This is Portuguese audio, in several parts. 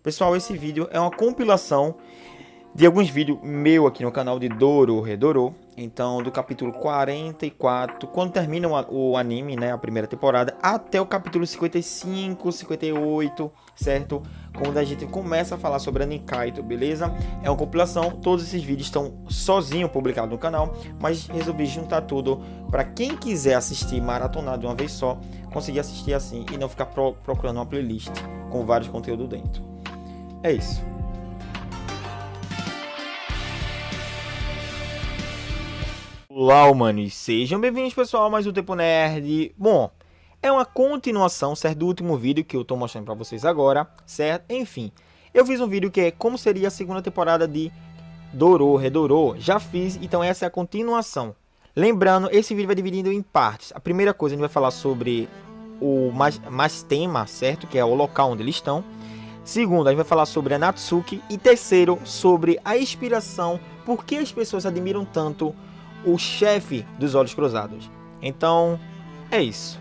Pessoal, esse vídeo é uma compilação de alguns vídeos meu aqui no canal de Dororedoro. Então, do capítulo 44, quando termina o anime, né, a primeira temporada, até o capítulo 55, 58, certo? Quando a gente começa a falar sobre a Nikaido, beleza? É uma compilação, todos esses vídeos estão sozinho publicados no canal, mas resolvi juntar tudo para quem quiser assistir maratonado de uma vez só, conseguir assistir assim e não ficar procurando uma playlist com vários conteúdos dentro. É isso. Olá, humanos, sejam bem-vindos, pessoal, a mais um Tempo Nerd. Bom, é uma continuação, certo, do último vídeo que eu tô mostrando pra vocês agora, certo? Enfim, eu fiz um vídeo que é como seria a segunda temporada de Dororedoro. Já fiz, então essa é a continuação. Lembrando, esse vídeo vai dividido em partes. A primeira coisa, a gente vai falar sobre o Mastema, certo? Que é o local onde eles estão. Segundo, a gente vai falar sobre a Natsuki. E terceiro, sobre a inspiração, por que as pessoas admiram tanto o chefe dos Olhos Cruzados. Então, é isso.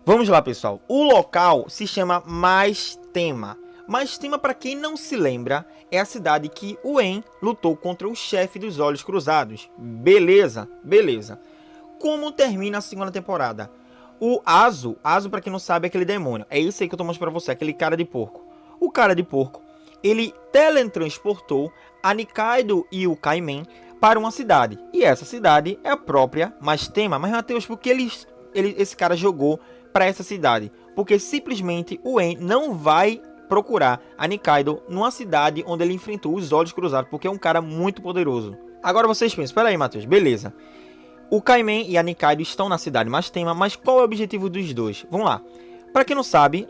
Vamos lá, pessoal. O local se chama Mastema. Mastema, para quem não se lembra, é a cidade que o En lutou contra o chefe dos Olhos Cruzados. Beleza? Beleza. Como termina a segunda temporada? O Azu, para quem não sabe, é aquele demônio. É isso aí que eu tô mostrando pra você, aquele cara de porco. O cara de porco, ele teletransportou a Nikaido e o Kaimen para uma cidade. E essa cidade é a própria Mastema. Mas, Matheus, por que esse cara jogou para essa cidade? Porque simplesmente o En não vai procurar a Nikaido numa cidade onde ele enfrentou os Olhos Cruzados, porque é um cara muito poderoso. Agora vocês pensam, espera aí, Matheus, beleza. O Kaimen e a Nikaido estão na cidade Mastema, mas qual é o objetivo dos dois? Vamos lá. Para quem não sabe,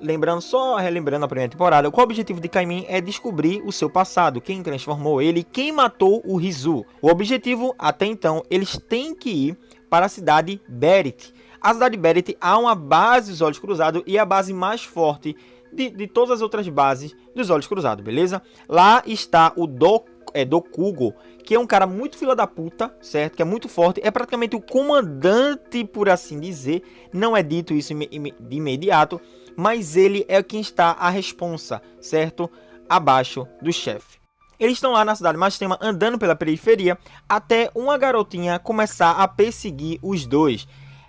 relembrando a primeira temporada, qual o objetivo de Kaimen é descobrir o seu passado, quem transformou ele, quem matou o Rizu. O objetivo, até então, eles têm que ir para a cidade Berit. A cidade Berit há uma base dos Olhos Cruzados e a base mais forte de todas as outras bases dos Olhos Cruzados, beleza? Lá está o Dokugo, que é um cara muito fila da puta, certo? Que é muito forte, é praticamente o comandante, por assim dizer. Não é dito isso de imediato, mas ele é quem está a responsa, certo? Abaixo do chefe. Eles estão lá na cidade Mastema, andando pela periferia, até uma garotinha começar a perseguir os dois.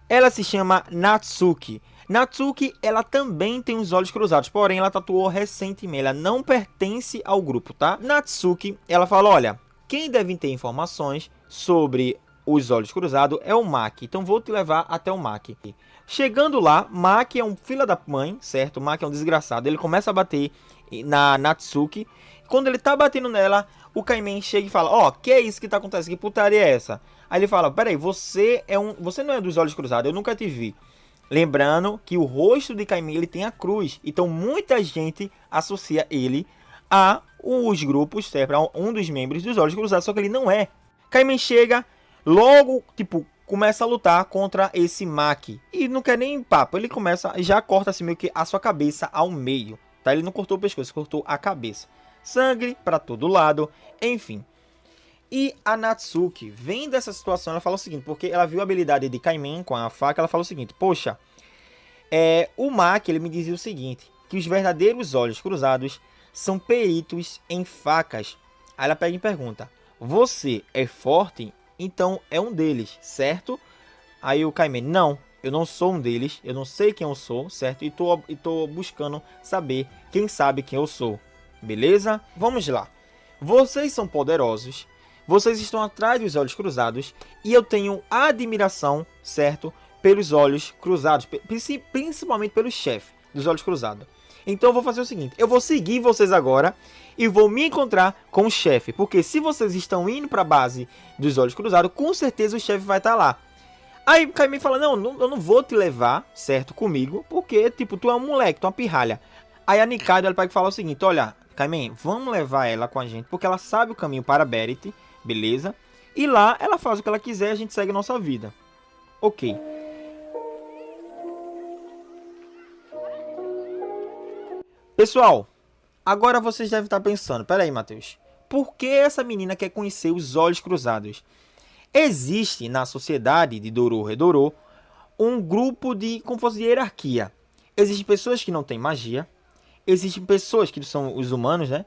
Ela se chama Natsuki. Natsuki, ela também tem os olhos cruzados, porém ela tatuou recentemente, ela não pertence ao grupo, tá? Natsuki, ela fala, olha, quem deve ter informações sobre os olhos cruzados é o Maki, então vou te levar até o Maki. Chegando lá, Maki é um filho da mãe, certo? Maki é um desgraçado, ele começa a bater na Natsuki. Quando ele tá batendo nela, o Kaimen chega e fala, ó, que é isso que tá acontecendo, que putaria é essa? Aí ele fala, peraí, você não é dos olhos cruzados, eu nunca te vi. Lembrando que o rosto de Kaimen, ele tem a cruz. Então muita gente associa ele a os grupos, certo? A um dos membros dos Olhos Cruzados, só que ele não é. Kaimen chega, logo, tipo, começa a lutar contra esse Maki. E não quer nem papo, ele começa, já corta assim meio que a sua cabeça ao meio, tá? Ele não cortou o pescoço, cortou a cabeça. Sangue para todo lado, enfim. E a Natsuki, vendo essa situação, ela fala o seguinte, porque ela viu a habilidade de Kaimen com a faca, ela fala o seguinte, poxa, o Maki, ele me dizia o seguinte, que os verdadeiros olhos cruzados são peritos em facas. Aí ela pega e pergunta, você é forte? Então é um deles, certo? Aí o Kaimen, não, eu não sou um deles, eu não sei quem eu sou, certo? E tô buscando saber quem sabe quem eu sou, beleza? Vamos lá, vocês são poderosos. Vocês estão atrás dos olhos cruzados e eu tenho admiração, certo, pelos olhos cruzados, principalmente pelo chefe dos olhos cruzados. Então eu vou fazer o seguinte, eu vou seguir vocês agora e vou me encontrar com o chefe, porque se vocês estão indo para a base dos olhos cruzados, com certeza o chefe vai estar lá. Aí o Kaimen fala, não, eu não vou te levar, certo, comigo, porque tipo, tu é um moleque, tu é uma pirralha. Aí a Nikaido, ela pega e fala o seguinte, olha, Kaimen, vamos levar ela com a gente, porque ela sabe o caminho para Berit. Beleza? E lá ela faz o que ela quiser, a gente segue a nossa vida. Ok. Pessoal, agora vocês devem estar pensando, peraí, Matheus, por que essa menina quer conhecer os olhos cruzados? Existe na sociedade de Dororedoro um grupo de, como fosse de hierarquia. Existem pessoas que não têm magia. Existem pessoas que são os humanos, né?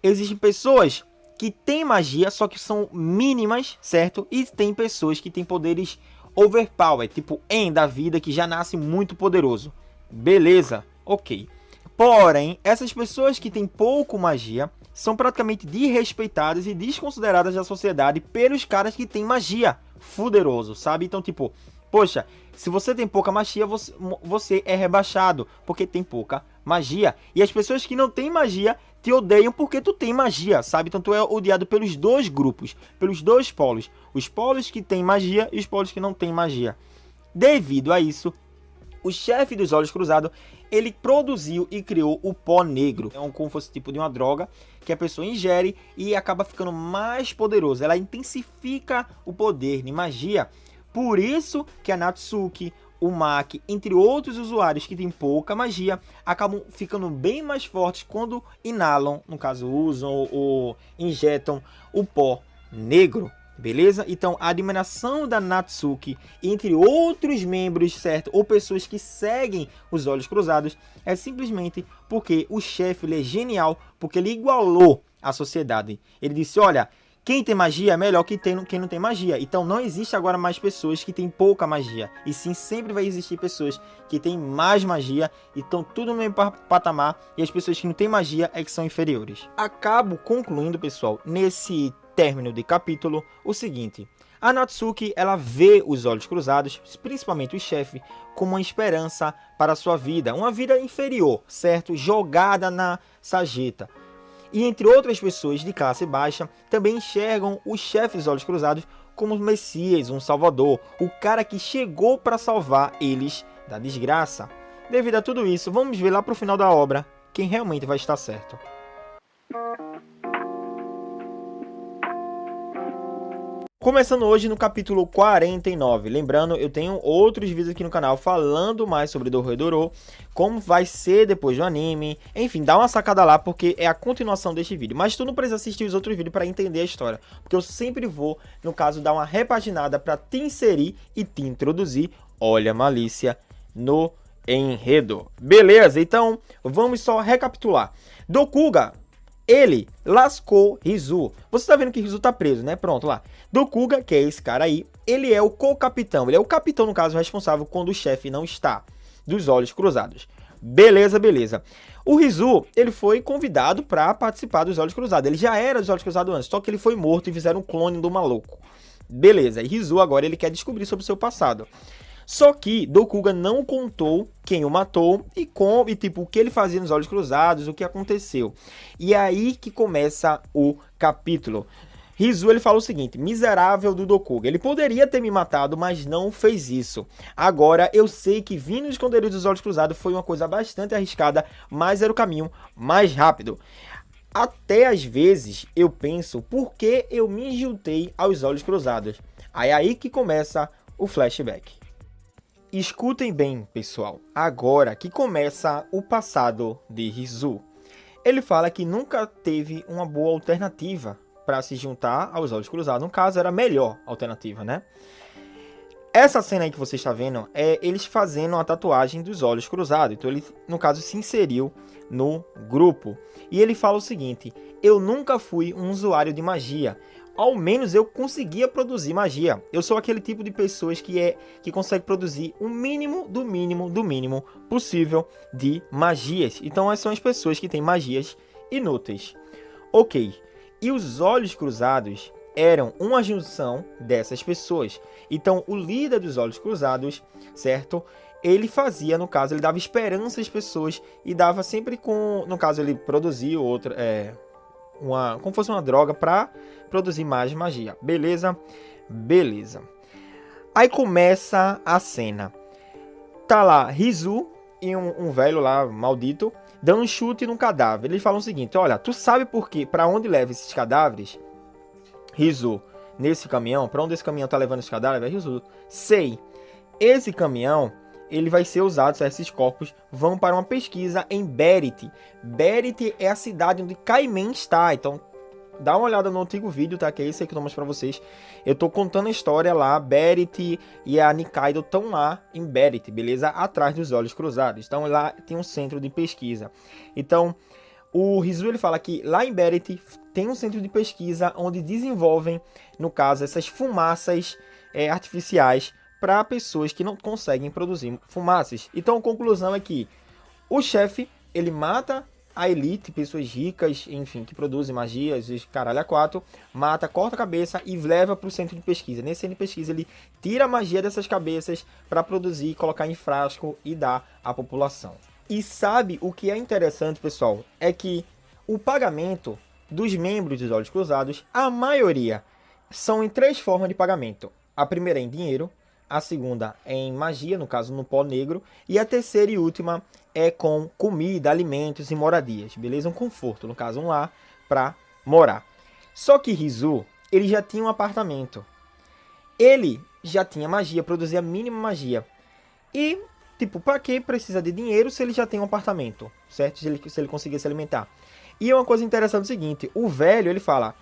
Existem pessoas que têm magia, só que são mínimas, certo? E tem pessoas que têm poderes overpower, tipo En da vida, que já nasce muito poderoso. Beleza, ok. Porém, essas pessoas que têm pouco magia são praticamente desrespeitadas e desconsideradas da sociedade pelos caras que têm magia fuderoso, sabe? Então, tipo, poxa, se você tem pouca magia, você é rebaixado porque tem pouca magia. E as pessoas que não têm magia te odeiam porque tu tem magia, sabe? Então tu é odiado pelos dois grupos, pelos dois polos. Os polos que têm magia e os polos que não têm magia. Devido a isso, o chefe dos Olhos Cruzados, ele produziu e criou o pó negro. É como se fosse tipo de uma droga que a pessoa ingere e acaba ficando mais poderosa. Ela intensifica o poder de magia. Por isso que a Natsuki, o Maki, entre outros usuários que têm pouca magia, acabam ficando bem mais fortes quando inalam, no caso usam ou injetam o pó negro. Beleza? Então, a admiração da Natsuki, entre outros membros, certo? Ou pessoas que seguem os Olhos Cruzados, é simplesmente porque o chefe ele é genial, porque ele igualou a sociedade. Ele disse, olha, quem tem magia é melhor que quem não tem magia. Então, não existe agora mais pessoas que têm pouca magia. E sim, sempre vai existir pessoas que têm mais magia e estão tudo no mesmo patamar. E as pessoas que não têm magia é que são inferiores. Acabo concluindo, pessoal, nesse término de capítulo, o seguinte: a Natsuki ela vê os Olhos Cruzados, principalmente o chefe, como uma esperança para a sua vida, uma vida inferior, certo? Jogada na sarjeta. E entre outras pessoas de classe baixa, também enxergam o chefe dos Olhos Cruzados como o Messias, um salvador, o cara que chegou para salvar eles da desgraça. Devido a tudo isso, vamos ver lá para o final da obra quem realmente vai estar certo. Começando hoje no capítulo 49. Lembrando, eu tenho outros vídeos aqui no canal falando mais sobre Dorohedoro, como vai ser depois do anime. Enfim, dá uma sacada lá porque é a continuação deste vídeo. Mas tu não precisa assistir os outros vídeos para entender a história, porque eu sempre vou, no caso, dar uma repaginada para te inserir e te introduzir, olha a malícia, no enredo. Beleza, então vamos só recapitular. Dokuga, ele lascou Hizu. Você tá vendo que Hizu tá preso, né? Pronto, lá. Dokuga, que é esse cara aí, ele é o co-capitão. Ele é o capitão, no caso, responsável quando o chefe não está. Dos Olhos Cruzados. Beleza, beleza. O Hizu, ele foi convidado para participar dos Olhos Cruzados. Ele já era dos Olhos Cruzados antes, só que ele foi morto e fizeram um clone do maluco. Beleza. E Hizu agora ele quer descobrir sobre o seu passado. Só que Dokuga não contou quem o matou e tipo, o que ele fazia nos Olhos Cruzados, o que aconteceu. E é aí que começa o capítulo. Hizu ele fala o seguinte: miserável do Dokuga, ele poderia ter me matado, mas não fez isso. Agora eu sei que vir no esconderijo dos Olhos Cruzados foi uma coisa bastante arriscada, mas era o caminho mais rápido. Até às vezes eu penso por que eu me juntei aos Olhos Cruzados. Aí é aí que começa o flashback. Escutem bem, pessoal, agora que começa o passado de Hizu. Ele fala que nunca teve uma boa alternativa para se juntar aos Olhos Cruzados. No caso, era a melhor alternativa, né? Essa cena aí que você está vendo é eles fazendo a tatuagem dos Olhos Cruzados. Então ele, no caso, se inseriu no grupo. E ele fala o seguinte: eu nunca fui um usuário de magia. Ao menos eu conseguia produzir magia. Eu sou aquele tipo de pessoas que consegue produzir o mínimo do mínimo do mínimo possível de magias. Então essas são as pessoas que têm magias inúteis. Ok. E os Olhos Cruzados eram uma junção dessas pessoas. Então o líder dos Olhos Cruzados, certo? Ele fazia, no caso, ele dava esperança às pessoas e dava sempre com... No caso, ele produzia outra... como fosse uma droga para produzir mais magia. Beleza? Beleza. Aí começa a cena. Tá lá Hizu e um velho lá, maldito, dando um chute num cadáver. Eles falam o seguinte: olha, tu sabe por quê? Para onde leva esses cadáveres? Hizu, nesse caminhão, para onde esse caminhão tá levando esses cadáveres? Hizu, sei. Esse caminhão, ele vai ser usado, esses corpos vão para uma pesquisa em Berit. Berit é a cidade onde Kaimen está. Então, dá uma olhada no antigo vídeo, tá? Que é esse aí que eu tô mostrando pra vocês. Eu tô contando a história lá, Beret e a Nikaido estão lá em Beret, beleza? Atrás dos Olhos Cruzados. Então lá tem um centro de pesquisa. Então, o Rizu, ele fala que lá em Beret tem um centro de pesquisa onde desenvolvem, no caso, essas fumaças artificiais para pessoas que não conseguem produzir fumaças. Então a conclusão é que o chefe, ele mata a elite, pessoas ricas, enfim, que produzem magias, caralho a quatro, mata, corta a cabeça e leva para o centro de pesquisa. Nesse centro de pesquisa ele tira a magia dessas cabeças para produzir, colocar em frasco e dar à população. E sabe o que é interessante, pessoal? É que o pagamento dos membros dos Olhos Cruzados, a maioria, são em 3 formas de pagamento. A primeira é em dinheiro, a segunda é em magia, no caso no pó negro, e a terceira e última é com comida, alimentos e moradias, beleza? Um conforto, no caso um lar para morar. Só que Rizu, ele já tinha um apartamento. Ele já tinha magia, produzia a mínima magia. E, tipo, para que precisa de dinheiro se ele já tem um apartamento, certo? Se ele conseguir se alimentar. E é uma coisa interessante o seguinte, o velho, ele fala...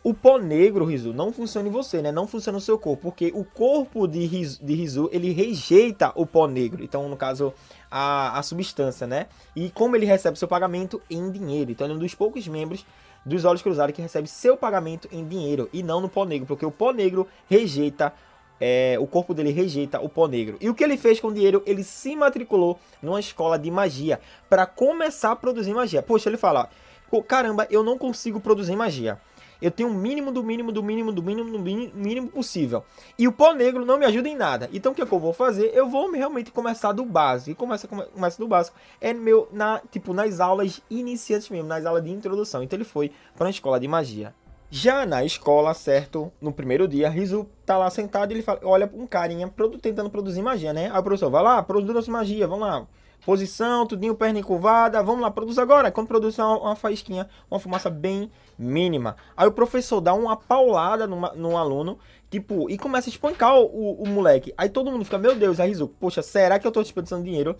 O pó negro, Rizu, não funciona em você, né? Não funciona no seu corpo, porque o corpo de Rizu, ele rejeita o pó negro. Então, no caso, a substância, né? E como ele recebe seu pagamento em dinheiro. Então, ele é um dos poucos membros dos Olhos Cruzados que recebe seu pagamento em dinheiro e não no pó negro, porque o pó negro rejeita, o corpo dele rejeita o pó negro. E o que ele fez com o dinheiro? Ele se matriculou numa escola de magia para começar a produzir magia. Poxa, ele fala, caramba, eu não consigo produzir magia. Eu tenho um mínimo do mínimo do mínimo do mínimo do mínimo possível. E o pó negro não me ajuda em nada. Então o que eu vou fazer? Eu vou realmente começar do básico. E começa do básico. É nas aulas iniciantes mesmo, nas aulas de introdução. Então ele foi para uma escola de magia. Já na escola, certo? No primeiro dia, Rizu tá lá sentado e ele fala, olha um carinha tentando produzir magia, né? Aí o professor, vai lá, produz magia, vamos lá. Posição, tudinho, perna encurvada, vamos lá, produz agora. Quando produz uma faísquinha, uma fumaça bem mínima. Aí o professor dá uma paulada no aluno, tipo, e começa a espancar o moleque. Aí todo mundo fica, meu Deus, aí Rizu, poxa, será que eu tô desperdiçando dinheiro?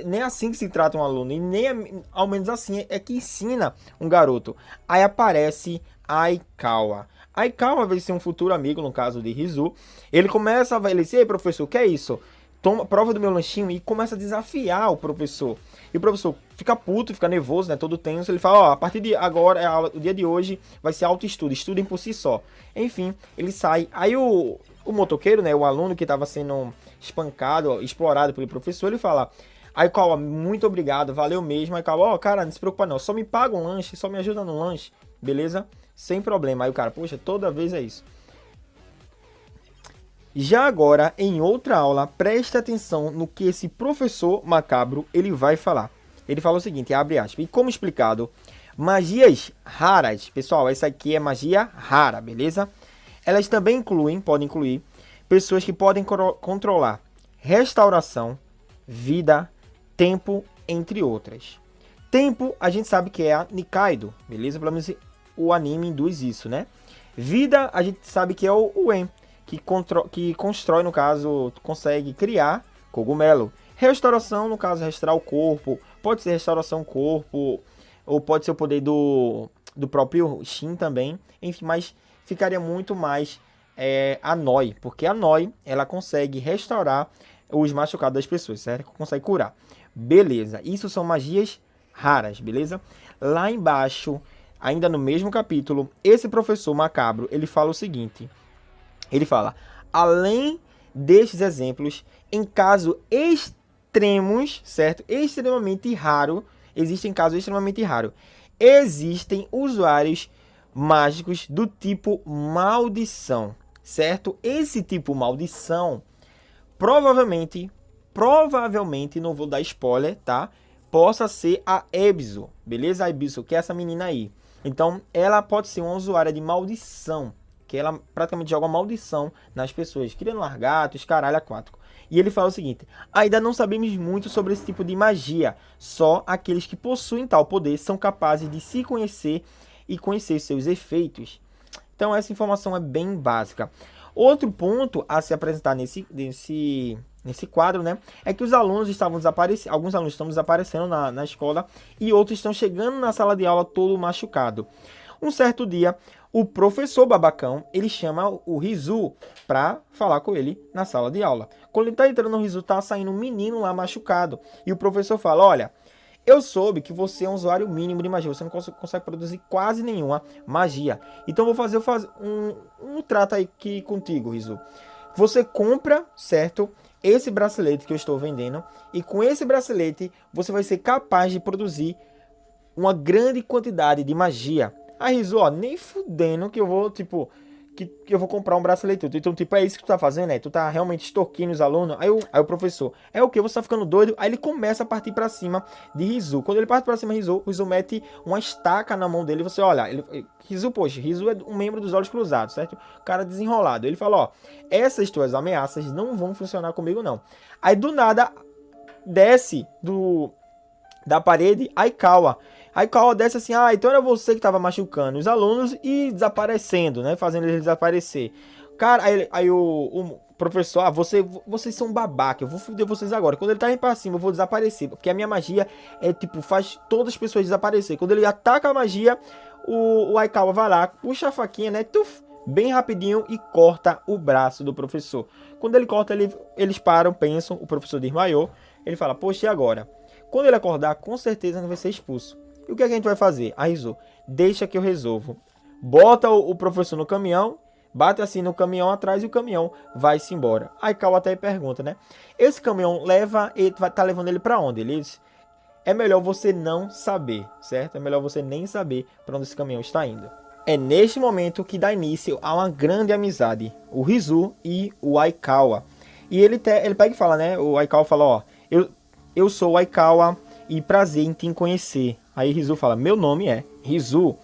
Nem é assim que se trata um aluno, e nem ao menos assim é que ensina um garoto. Aí aparece Aikawa. Aikawa vai ser um futuro amigo, no caso de Rizu. Ele começa a dizer, ei professor, o que é isso? Toma prova do meu lanchinho e começa a desafiar o professor. E o professor fica puto, fica nervoso, né? Todo tenso. Ele fala, ó, a partir de agora, o dia de hoje vai ser autoestudo, estudem por si só. Enfim, ele sai. Aí o motoqueiro, né? O aluno que estava sendo espancado, explorado pelo professor, ele fala, aí Kawa, muito obrigado, valeu mesmo. Aí Kawa, ó, cara, não se preocupa não, só me paga um lanche, só me ajuda no lanche, beleza? Sem problema. Aí o cara, poxa, toda vez é isso. Já agora, em outra aula, preste atenção no que esse professor macabro ele vai falar. Ele fala o seguinte, abre aspas, e como explicado, magias raras, pessoal, essa aqui é magia rara, beleza? Elas também podem incluir, pessoas que podem controlar restauração, vida, tempo, entre outras. Tempo, a gente sabe que é a Nikaido, beleza? Pelo menos o anime induz isso, né? Vida, a gente sabe que é o En. Que constrói, no caso, consegue criar cogumelo. Restauração, no caso, restaurar o corpo. Pode ser restauração corpo, ou pode ser o poder do próprio Shin também. Enfim, mas ficaria muito mais a Noi, porque a Noi, ela consegue restaurar os machucados das pessoas, certo? Consegue curar. Beleza, isso são magias raras, beleza? Lá embaixo, ainda no mesmo capítulo, esse professor macabro, ele fala o seguinte... Ele fala, além destes exemplos, em casos extremos, certo? Extremamente raro, existem casos extremamente raros. Existem usuários mágicos do tipo maldição, certo? Esse tipo maldição, provavelmente, não vou dar spoiler, tá? Possa ser a Ebisu, beleza? A Ebisu, que é essa menina aí. Então, ela pode ser uma usuária de maldição, que ela praticamente joga uma maldição nas pessoas, criando largatos, caralho, aquático. E ele fala o seguinte, ainda não sabemos muito sobre esse tipo de magia, só aqueles que possuem tal poder são capazes de se conhecer e conhecer seus efeitos. Então essa informação é bem básica. Outro ponto a se apresentar nesse quadro, né, é que os alunos estavam desaparecendo, alguns alunos estão desaparecendo na escola e outros estão chegando na sala de aula todo machucado. Um certo dia, o professor babacão, ele chama o Rizu para falar com ele na sala de aula. Quando ele tá entrando no Rizu, tá saindo um menino lá machucado. E o professor fala, olha, eu soube que você é um usuário mínimo de magia, você não consegue produzir quase nenhuma magia. Então eu vou fazer um trato aí aqui contigo, Rizu. Você compra, certo, esse bracelete que eu estou vendendo, e com esse bracelete você vai ser capaz de produzir uma grande quantidade de magia. Aí Rizu, ó, nem fudendo que eu vou, tipo, que eu vou comprar um bracelete. Então, tipo, é isso que tu tá fazendo, né? Tu tá realmente extorquindo os alunos. Aí o professor, é o que? Você tá ficando doido? Aí ele começa a partir pra cima de Rizu. Quando ele parte pra cima de Rizu, o Rizu mete uma estaca na mão dele. Você olha, Rizu, poxa, Rizu é um membro dos Olhos Cruzados, certo? Cara desenrolado. Ele fala, ó, essas tuas ameaças não vão funcionar comigo, não. Aí do nada, desce da parede Aikawa. Aikawa desce assim, então era você que estava machucando os alunos e desaparecendo, né? Fazendo eles desaparecer. Cara, aí o professor, vocês são babaca, eu vou foder vocês agora. Quando ele tá indo pra cima, eu vou desaparecer, porque a minha magia tipo, faz todas as pessoas desaparecer. Quando ele ataca a magia, o Aikawa vai lá, puxa a faquinha, né? Tuf, bem rapidinho e corta o braço do professor. Quando ele corta, eles param, pensam, o professor desmaiou. Ele fala, poxa, e agora? Quando ele acordar, com certeza ele vai ser expulso. E o que a gente vai fazer? A Rizu, deixa que eu resolvo. Bota o professor no caminhão, bate assim no caminhão atrás e o caminhão vai-se embora. Aí Kawa até pergunta, né? Esse caminhão tá levando ele para onde? Ele diz, é melhor você não saber, certo? É melhor você nem saber para onde esse caminhão está indo. É neste momento que dá início a uma grande amizade, o Rizu e o Aikawa. E ele pega e fala, né? O Aikawa fala, ó, eu sou o Aikawa e prazer em te conhecer. Aí Rizu fala, meu nome é Rizu.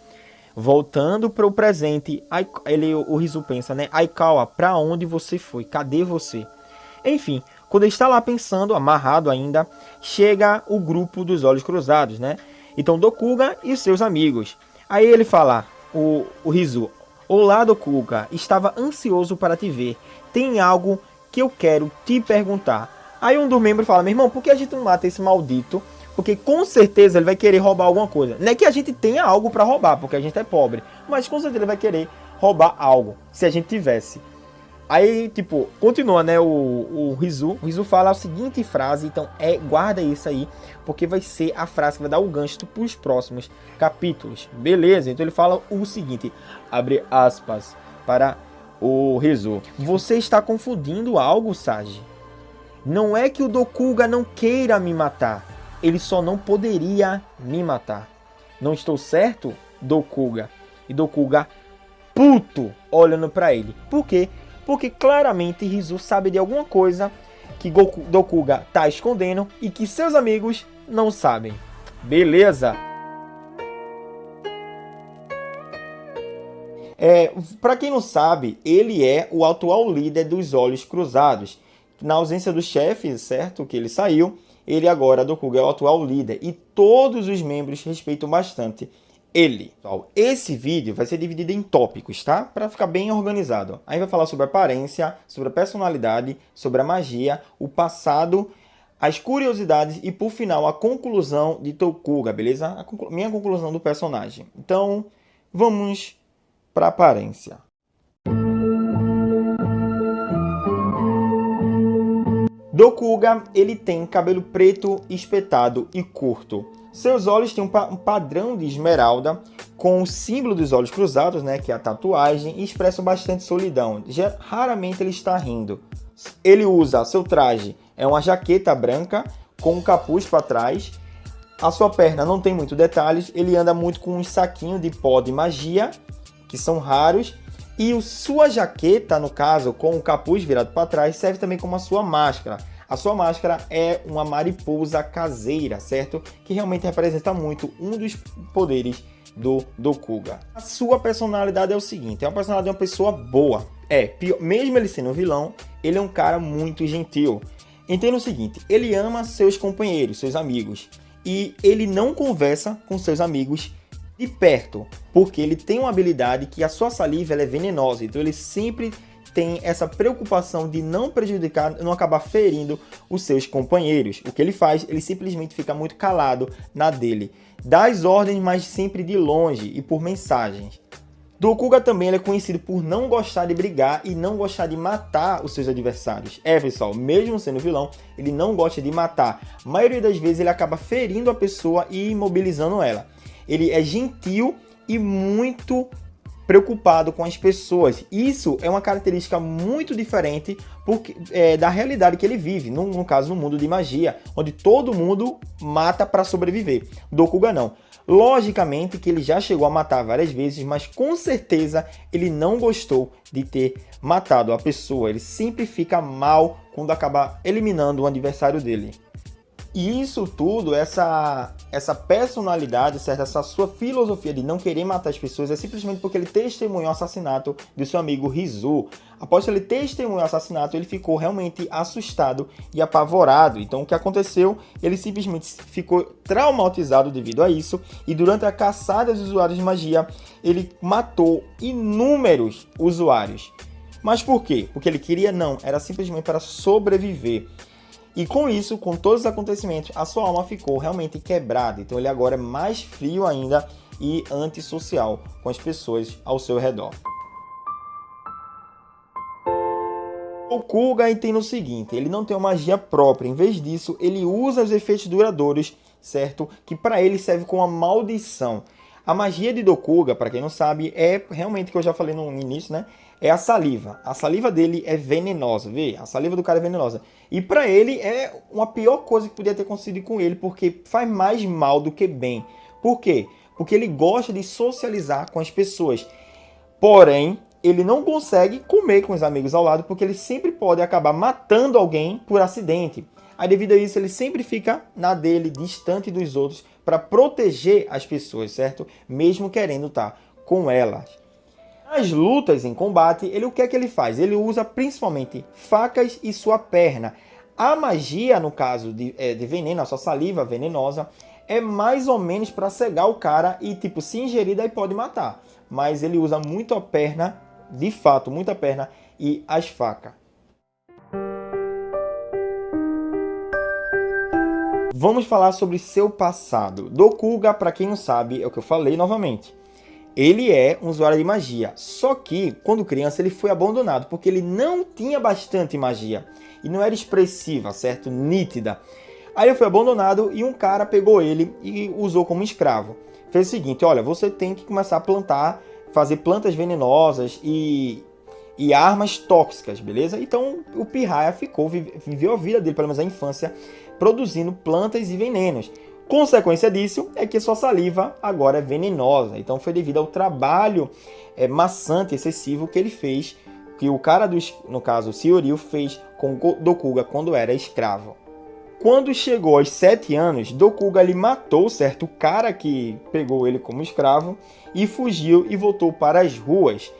Voltando para o presente, o Rizu pensa, né? Aikawa, para onde você foi? Cadê você? Enfim, quando ele está lá pensando, amarrado ainda, chega o grupo dos Olhos Cruzados, né? Então Dokuga e seus amigos. Aí ele fala, o Rizu, olá Dokuga, estava ansioso para te ver. Tem algo que eu quero te perguntar. Aí um dos membros fala, meu irmão, por que a gente não mata esse maldito? Porque com certeza ele vai querer roubar alguma coisa. Não é que a gente tenha algo para roubar, porque a gente é pobre. Mas com certeza ele vai querer roubar algo, se a gente tivesse. Aí, tipo, continua, né, o Rizu. O Rizu fala a seguinte frase, então guarda isso aí, porque vai ser a frase que vai dar o gancho para os próximos capítulos. Beleza? Então ele fala o seguinte, abre aspas, para o Rizu. Você está confundindo algo, Sage? Não é que o Dokuga não queira me matar. Ele só não poderia me matar. Não estou certo, Dokuga? E Dokuga, puto, olhando para ele. Por quê? Porque claramente Rizu sabe de alguma coisa que Dokuga tá escondendo e que seus amigos não sabem. Beleza? Para quem não sabe, ele é o atual líder dos Olhos Cruzados. Na ausência do chefe, certo? Que ele saiu. Ele agora, Dokuga, é o atual líder e todos os membros respeitam bastante ele. Esse vídeo vai ser dividido em tópicos, tá? Para ficar bem organizado. Aí vai falar sobre a aparência, sobre a personalidade, sobre a magia, o passado, as curiosidades e, por final, a conclusão de Dokuga, beleza? Minha conclusão do personagem. Então, vamos para a aparência. Dokuga, ele tem cabelo preto, espetado e curto. Seus olhos têm um padrão de esmeralda, com o símbolo dos olhos cruzados, né, que é a tatuagem, e expressam bastante solidão. Raramente ele está rindo. Ele usa, seu traje é uma jaqueta branca, com um capuz para trás. A sua perna não tem muitos detalhes, ele anda muito com um saquinho de pó de magia, que são raros. E sua jaqueta, no caso, com o capuz virado para trás, serve também como a sua máscara. A sua máscara é uma mariposa caseira, certo? Que realmente representa muito um dos poderes do Dokuga. A sua personalidade é o seguinte, é uma personalidade de uma pessoa boa. Mesmo ele sendo um vilão, ele é um cara muito gentil. Entenda o seguinte, ele ama seus companheiros, seus amigos. E ele não conversa com seus amigos de perto, porque ele tem uma habilidade que a sua saliva ela é venenosa, então ele sempre tem essa preocupação de não prejudicar, não acabar ferindo os seus companheiros. O que ele faz? Ele simplesmente fica muito calado na dele. Dá as ordens, mas sempre de longe e por mensagens. Dokuga também ele é conhecido por não gostar de brigar e não gostar de matar os seus adversários. Pessoal, mesmo sendo vilão, ele não gosta de matar. A maioria das vezes ele acaba ferindo a pessoa e imobilizando ela. Ele é gentil e muito preocupado com as pessoas. Isso é uma característica muito diferente da realidade que ele vive, no caso no mundo de magia, onde todo mundo mata para sobreviver. Dokuga não. Logicamente que ele já chegou a matar várias vezes, mas com certeza ele não gostou de ter matado a pessoa. Ele sempre fica mal quando acaba eliminando o adversário dele. E isso tudo, essa personalidade, certo? Essa sua filosofia de não querer matar as pessoas é simplesmente porque ele testemunhou o assassinato do seu amigo Rizu. Após ele testemunhar o assassinato, ele ficou realmente assustado e apavorado. Então o que aconteceu? Ele simplesmente ficou traumatizado devido a isso e durante a caçada dos usuários de magia, ele matou inúmeros usuários. Mas por quê? Porque ele queria? Não, era simplesmente para sobreviver. E com isso, com todos os acontecimentos, a sua alma ficou realmente quebrada. Então ele agora é mais frio ainda e antissocial com as pessoas ao seu redor. O Kuga entende o seguinte, ele não tem uma magia própria. Em vez disso, ele usa os efeitos duradouros, certo? Que para ele serve como uma maldição. A magia de Dokuga, para quem não sabe, é realmente o que eu já falei no início, né? É a saliva. A saliva dele é venenosa, vê? A saliva do cara é venenosa. E para ele é uma pior coisa que podia ter acontecido com ele, porque faz mais mal do que bem. Por quê? Porque ele gosta de socializar com as pessoas. Porém, ele não consegue comer com os amigos ao lado, porque ele sempre pode acabar matando alguém por acidente. Aí, devido a isso, ele sempre fica na dele, distante dos outros, para proteger as pessoas, certo? Mesmo querendo estar com elas. Nas lutas em combate, o que é que ele faz? Ele usa principalmente facas e sua perna. A magia, no caso de veneno, a sua saliva venenosa, é mais ou menos para cegar o cara e, tipo, se ingerir, daí pode matar. Mas ele usa muito a perna, de fato, muita perna e as facas. Vamos falar sobre seu passado. Dokuga, para quem não sabe, é o que eu falei novamente. Ele é um usuário de magia, só que quando criança ele foi abandonado porque ele não tinha bastante magia e não era expressiva, certo? Nítida. Aí ele foi abandonado e um cara pegou ele e usou como escravo. Fez o seguinte, olha, você tem que começar a plantar, fazer plantas venenosas e armas tóxicas, beleza? Então o Pirraia viveu a vida dele, pelo menos a infância, produzindo plantas e venenos. Consequência disso é que sua saliva agora é venenosa. Então foi devido ao trabalho maçante, excessivo que ele fez, que o cara, no caso o Shioryu, fez com Dokuga quando era escravo. Quando chegou aos 7 anos, Dokuga ele matou certo cara que pegou ele como escravo e fugiu e voltou para as ruas.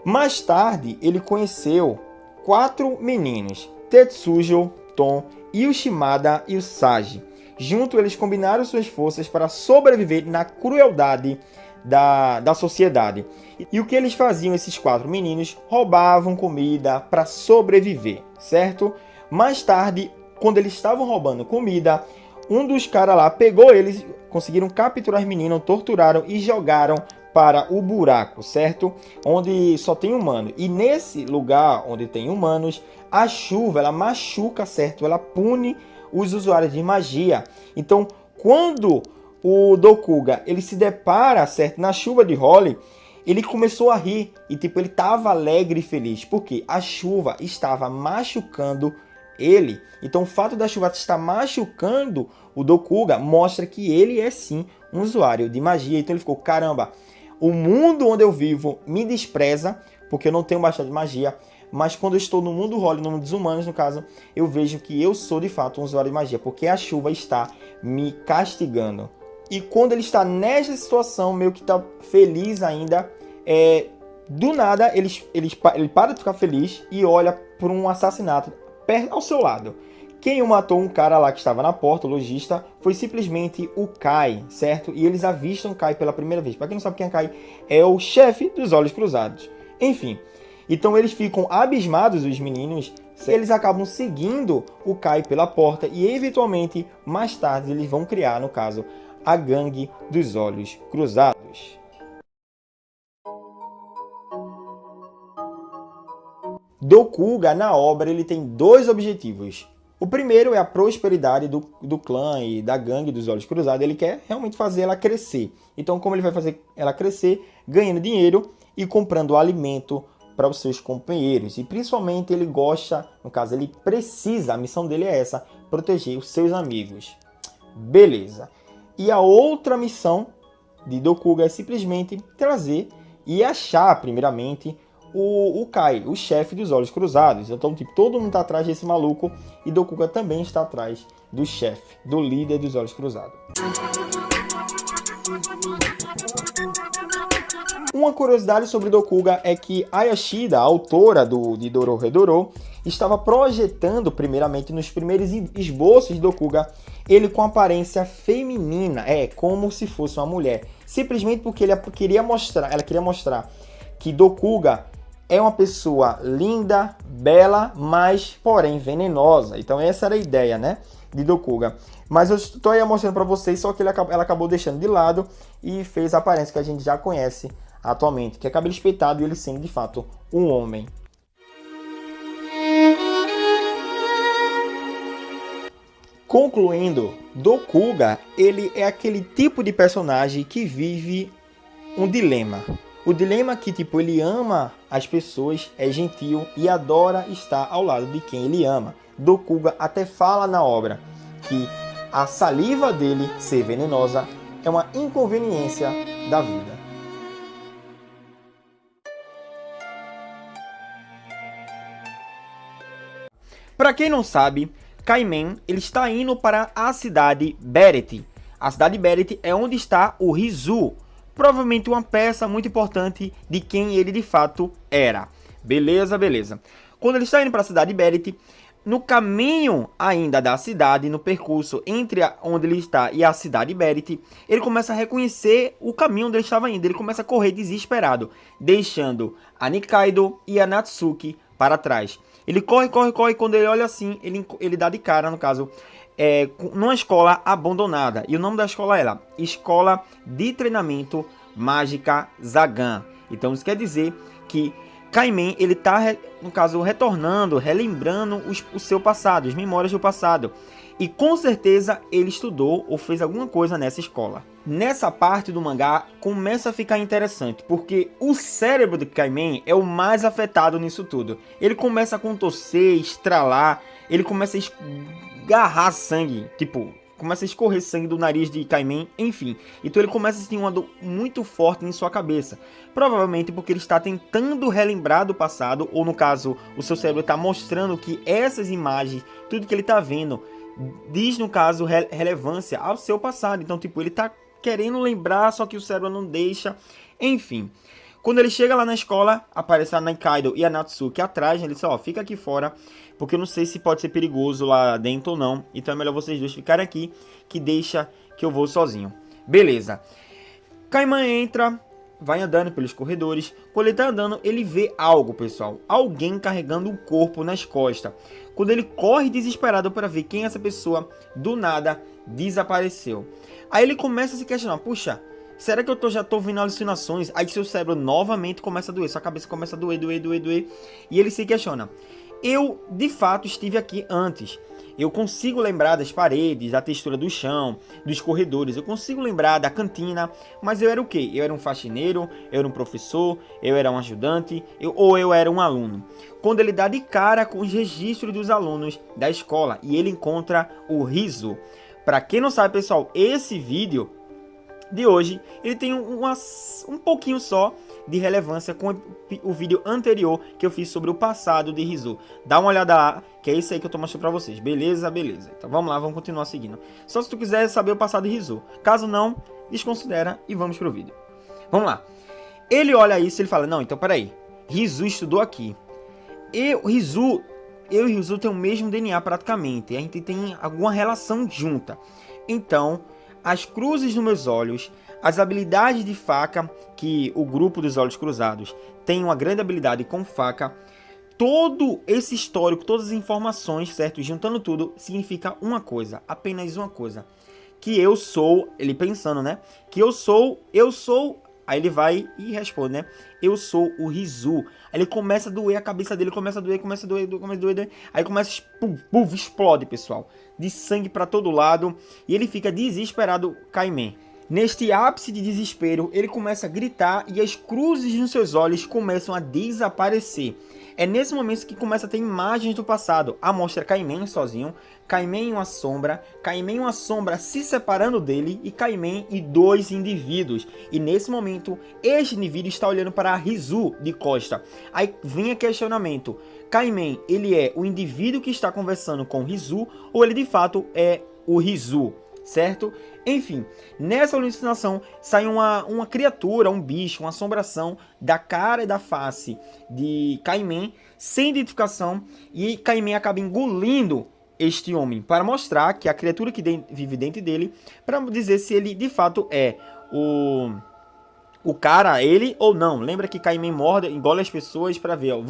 Mais tarde ele conheceu 4 meninos, Tetsujo, Tom, Yushimada e Usagi. Junto, eles combinaram suas forças para sobreviver na crueldade da sociedade. E o que eles faziam, esses 4 meninos? Roubavam comida para sobreviver, certo? Mais tarde, quando eles estavam roubando comida, um dos caras lá pegou eles, conseguiram capturar os meninos, torturaram e jogaram para o buraco, certo? Onde só tem humano. E nesse lugar onde tem humanos, a chuva, ela machuca, certo? Ela pune os usuários de magia. Então, quando o Dokuga ele se depara, certo, na chuva de Holly, ele começou a rir e tipo ele estava alegre e feliz, porque a chuva estava machucando ele. Então, o fato da chuva estar machucando o Dokuga mostra que ele é sim um usuário de magia. Então, ele ficou, caramba, o mundo onde eu vivo me despreza porque eu não tenho bastante magia. Mas quando eu estou no mundo Holly, no mundo dos humanos, no caso, eu vejo que eu sou de fato um usuário de magia, porque a chuva está me castigando. E quando ele está nessa situação, meio que está feliz ainda, do nada ele para de ficar feliz e olha por um assassinato perto ao seu lado. Quem o matou, um cara lá que estava na porta, o lojista, foi simplesmente o Kai, certo? E eles avistam o Kai pela primeira vez. Para quem não sabe quem é Kai, é o chefe dos Olhos Cruzados. Enfim. Então eles ficam abismados, os meninos, eles acabam seguindo o Kai pela porta e eventualmente, mais tarde, eles vão criar, no caso, a Gangue dos Olhos Cruzados. Dokuga, na obra, ele tem dois objetivos. O primeiro é a prosperidade do clã e da Gangue dos Olhos Cruzados. Ele quer realmente fazer ela crescer. Então, como ele vai fazer ela crescer? Ganhando dinheiro e comprando alimento para os seus companheiros. E principalmente ele gosta, no caso, ele precisa, a missão dele é essa, proteger os seus amigos. Beleza. E a outra missão de Dokuga é simplesmente trazer e achar, primeiramente, o Kai, o chefe dos Olhos Cruzados. Então, tipo, todo mundo está atrás desse maluco e Dokuga também está atrás do chefe, do líder dos Olhos Cruzados. Uma curiosidade sobre Dokuga é que Ayashida, a autora de Dorohedoro, estava projetando, primeiramente, nos primeiros esboços de Dokuga, ele com aparência feminina, como se fosse uma mulher. Simplesmente porque ela queria mostrar que Dokuga é uma pessoa linda, bela, mas, porém, venenosa. Então essa era a ideia, né, de Dokuga. Mas eu estou aí mostrando para vocês, só que ela acabou deixando de lado e fez a aparência que a gente já conhece atualmente, que é cabelo espetado e ele sendo, de fato, um homem. Concluindo, Dokuga, ele é aquele tipo de personagem que vive um dilema. O dilema que, tipo, ele ama as pessoas, é gentil e adora estar ao lado de quem ele ama. Dokuga até fala na obra que a saliva dele ser venenosa é uma inconveniência da vida. Para quem não sabe, Kaimen ele está indo para a cidade Beret. A cidade Beret é onde está o Rizu, provavelmente uma peça muito importante de quem ele de fato era. Beleza, beleza. Quando ele está indo para a cidade Beret, no caminho ainda da cidade, no percurso entre onde ele está e a cidade Beret, ele começa a reconhecer o caminho onde ele estava indo. Ele começa a correr desesperado, deixando a Nikaido e a Natsuki para trás. Ele corre, quando ele olha assim, ele dá de cara, no caso, numa escola abandonada. E o nome da escola é Escola de Treinamento Mágica Zagan. Então isso quer dizer que Kaimen, ele está, no caso, retornando, relembrando o seu passado, as memórias do passado. E com certeza ele estudou ou fez alguma coisa nessa escola. Nessa parte do mangá começa a ficar interessante, porque o cérebro de Kaimen é o mais afetado nisso tudo. Ele começa a contorcer, estralar, ele começa a esgarrar sangue, tipo, começa a escorrer sangue do nariz de Kaimen, enfim. Então ele começa a sentir uma dor muito forte em sua cabeça. Provavelmente porque ele está tentando relembrar do passado, ou no caso, o seu cérebro está mostrando que essas imagens, tudo que ele está vendo, diz, no caso, relevância ao seu passado. Então, tipo, ele tá querendo lembrar, só que o cérebro não deixa. Enfim, quando ele chega lá na escola, aparece a Nikaido e a Natsuki atrás. Ele diz, fica aqui fora, porque eu não sei se pode ser perigoso lá dentro ou não. Então é melhor vocês dois ficarem aqui, que deixa que eu vou sozinho. Beleza. Kaimen entra, vai andando pelos corredores. Quando ele tá andando, ele vê algo, pessoal. Alguém carregando um corpo nas costas. Quando ele corre desesperado para ver quem é essa pessoa, do nada desapareceu. Aí ele começa a se questionar, puxa, será que eu já tô vendo alucinações? Aí seu cérebro novamente começa a doer, sua cabeça começa a doer. E ele se questiona, eu de fato estive aqui antes. Eu consigo lembrar das paredes, da textura do chão, dos corredores. Eu consigo lembrar da cantina. Mas eu era o quê? Eu era um faxineiro, eu era um professor, eu era um ajudante, ou eu era um aluno. Quando ele dá de cara com os registros dos alunos da escola e ele encontra o Rizu. Para quem não sabe, pessoal, esse vídeo de hoje, ele tem um pouquinho só de relevância com o vídeo anterior que eu fiz sobre o passado de Rizu. Dá uma olhada lá, que é isso aí que eu tô mostrando pra vocês. Beleza, beleza. Então vamos lá, vamos continuar seguindo. Só se tu quiser saber o passado de Rizu. Caso não, desconsidera e vamos pro vídeo. Vamos lá. Ele olha isso e ele fala, não, então peraí. Rizu estudou aqui. Eu e Rizu tem o mesmo DNA praticamente. A gente tem alguma relação junta. Então, as cruzes nos meus olhos, as habilidades de faca, que o grupo dos Olhos Cruzados tem uma grande habilidade com faca. Todo esse histórico, todas as informações, certo? Juntando tudo, significa uma coisa, apenas uma coisa. Que eu sou, ele pensando, né? Que eu sou, aí ele vai e responde, né? Eu sou o Rizu. Aí ele começa a doer, a cabeça dele começa a doer. Aí começa, puf, explode, pessoal. De sangue pra todo lado. E ele fica desesperado, Kaimen. Neste ápice de desespero, ele começa a gritar e as cruzes nos seus olhos começam a desaparecer. É nesse momento que começa a ter imagens do passado. Mostra Kaimen sozinho, Kaimen em uma sombra se separando dele e Kaimen e dois indivíduos. E nesse momento, este indivíduo está olhando para Rizu de costa. Aí vem o questionamento. Kaimen, ele é o indivíduo que está conversando com Rizu ou ele de fato é o Rizu? Certo? Enfim, nessa alucinação sai uma criatura, um bicho, uma assombração da cara e da face de Kaimen, sem identificação, e Kaimen acaba engolindo este homem, para mostrar que a criatura que vive dentro dele, para dizer se ele de fato é o cara, ele ou não. Lembra que Kaimen morde, engole as pessoas para ver, ó,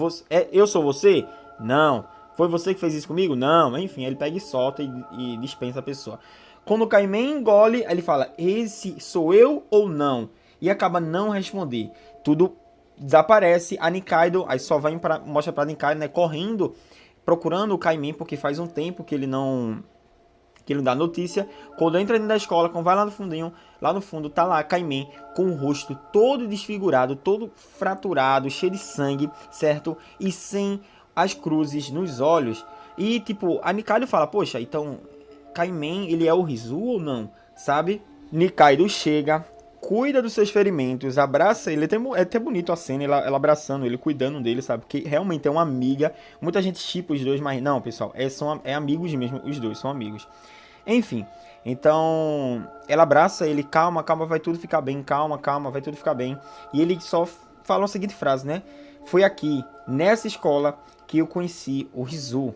eu sou você? Não. Foi você que fez isso comigo? Não. Enfim, ele pega e solta e dispensa a pessoa. Quando o Kaimen engole, ele fala, esse sou eu ou não? E acaba não responder. Tudo desaparece, a Nikaido, aí só mostra pra Nikaido, né, correndo, procurando o Kaimen, porque faz um tempo que ele não dá notícia. Quando entra dentro da escola, quando vai lá no fundinho, lá no fundo tá lá Kaimen com o rosto todo desfigurado, todo fraturado, cheio de sangue, certo? E sem as cruzes nos olhos. E tipo, a Nikaido fala, poxa, então Kaimen, ele é o Rizu ou não? Sabe? Nikaido chega, cuida dos seus ferimentos, abraça ele. É até bonito a cena, ela abraçando ele, cuidando dele, sabe? Porque realmente é uma amiga. Muita gente chipa os dois, mas não, pessoal. É amigos mesmo, os dois são amigos. Enfim, então ela abraça ele, calma, vai tudo ficar bem. Calma, vai tudo ficar bem. E ele só fala a seguinte frase, né? Foi aqui, nessa escola, que eu conheci o Rizu.